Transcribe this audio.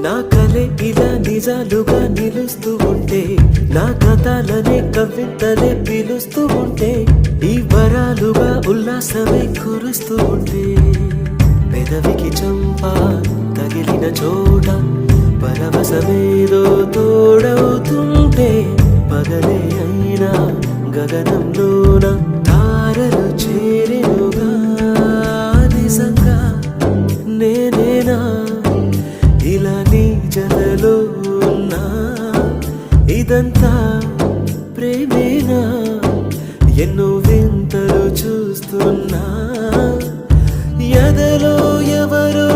నా కలే ఇలా నిజాలుగా నిలుస్తూ ఉంటే, నా కథలనే కవితలే పిలుస్తూ ఉంటే, ఈ వరాలుగా ఉల్లాసమే కురుస్తూ ఉంటే, పెదవికి చంప తగిలిన చోట పరవశమేదో తోడవుతుంటే, పగలే అయినా గగనంలోన తారలు చేరెనుగా నిజంగా నేనేనా